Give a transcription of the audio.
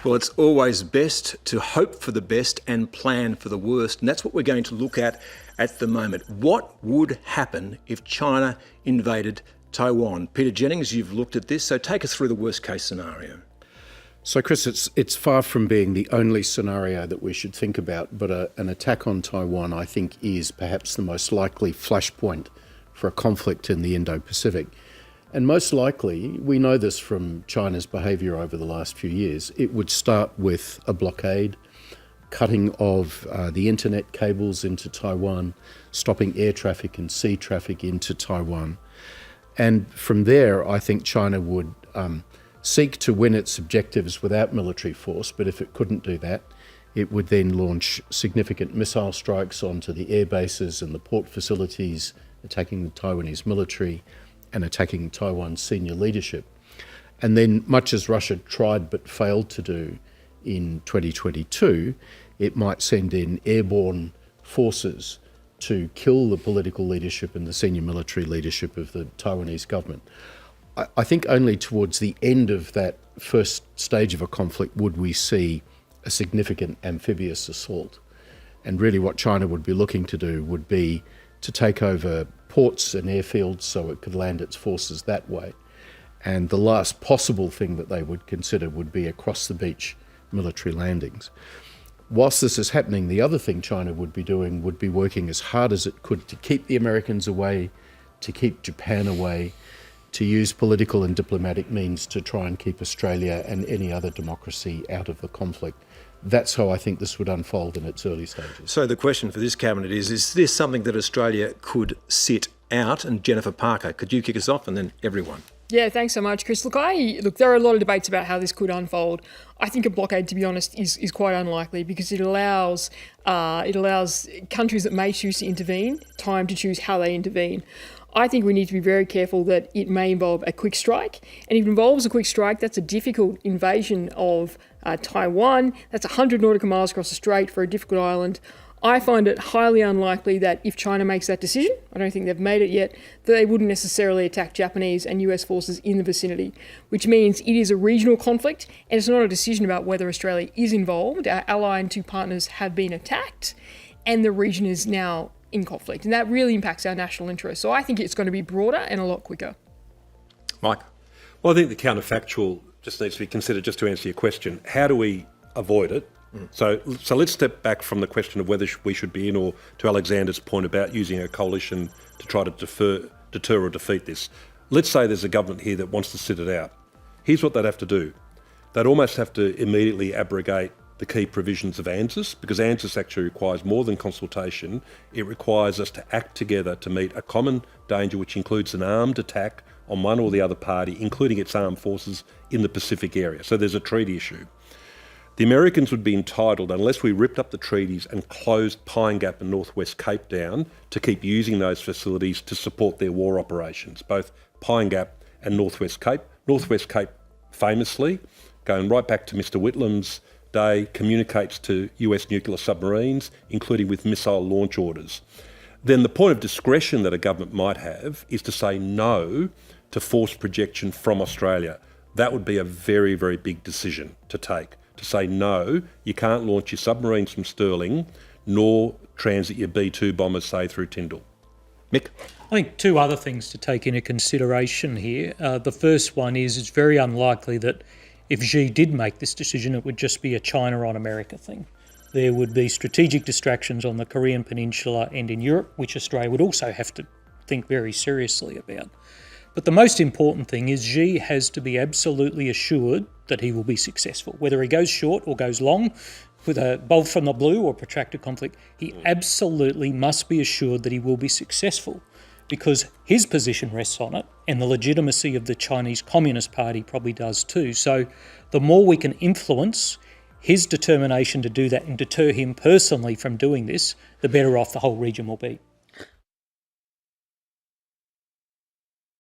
Well, it's always best to hope for the best and plan for the worst, and that's what we're going to look at the moment. What would happen if China invaded Taiwan? Peter Jennings, you've looked at this, so take us through the worst case scenario. So, Chris, it's far from being the only scenario that we should think about, but an attack on Taiwan, I think, is perhaps the most likely flashpoint for a conflict in the Indo-Pacific. And most likely, we know this from China's behaviour over the last few years, it would start with a blockade, cutting of the internet cables into Taiwan, stopping air traffic and sea traffic into Taiwan. And from there, I think China would seek to win its objectives without military force, but if it couldn't do that, it would then launch significant missile strikes onto the air bases and the port facilities, attacking the Taiwanese military and attacking Taiwan's senior leadership. And then, much as Russia tried but failed to do in 2022, it might send in airborne forces to kill the political leadership and the senior military leadership of the Taiwanese government. I think only towards the end of that first stage of a conflict would we see a significant amphibious assault. And really what China would be looking to do would be to take over ports and airfields so it could land its forces that way. And the last possible thing that they would consider would be across the beach military landings. Whilst this is happening, the other thing China would be doing would be working as hard as it could to keep the Americans away, to keep Japan away, to use political and diplomatic means to try and keep Australia and any other democracy out of the conflict. That's how I think this would unfold in its early stages. So the question for this cabinet is this something that Australia could sit out? And Jennifer Parker, could you kick us off and then everyone? Yeah, thanks so much, Chris. Look, there are a lot of debates about how this could unfold. I think a blockade, to be honest, is quite unlikely because it allows countries that may choose to intervene time to choose how they intervene. I think we need to be very careful that it may involve a quick strike. And if it involves a quick strike, that's a difficult invasion of Taiwan. That's 100 nautical miles across the strait for a difficult island. I find it highly unlikely that if China makes that decision, I don't think they've made it yet, that they wouldn't necessarily attack Japanese and US forces in the vicinity, which means it is a regional conflict and it's not a decision about whether Australia is involved. Our ally and two partners have been attacked and the region is now in conflict, and that really impacts our national interest. So I think it's going to be broader and a lot quicker. Mike? Well, I think the counterfactual just needs to be considered, just to answer your question. How do we avoid it? So let's step back from the question of whether we should be in, or to Alexander's point about using a coalition to try to deter or defeat this. Let's say there's a government here that wants to sit it out. Here's what they'd have to do. They'd almost have to immediately abrogate the key provisions of ANZUS, because ANZUS actually requires more than consultation. It requires us to act together to meet a common danger, which includes an armed attack on one or the other party, including its armed forces in the Pacific area. So there's a treaty issue. The Americans would be entitled, unless we ripped up the treaties and closed Pine Gap and Northwest Cape down, to keep using those facilities to support their war operations, both Pine Gap and Northwest Cape. Northwest Cape, famously, going right back to Mr. Whitlam's day, communicates to US nuclear submarines, including with missile launch orders. Then the point of discretion that a government might have is to say no to forced projection from Australia. That would be a very, very big decision to take. To say no, you can't launch your submarines from Stirling, nor transit your B-2 bombers, say, through Tyndall. Mick? I think two other things to take into consideration here. The first one is it's very unlikely that if Xi did make this decision, it would just be a China on America thing. There would be strategic distractions on the Korean Peninsula and in Europe, which Australia would also have to think very seriously about. But the most important thing is Xi has to be absolutely assured that he will be successful. Whether he goes short or goes long, with a bolt from the blue or protracted conflict, he absolutely must be assured that he will be successful, because his position rests on it, and the legitimacy of the Chinese Communist Party probably does too. So the more we can influence his determination to do that and deter him personally from doing this, the better off the whole region will be.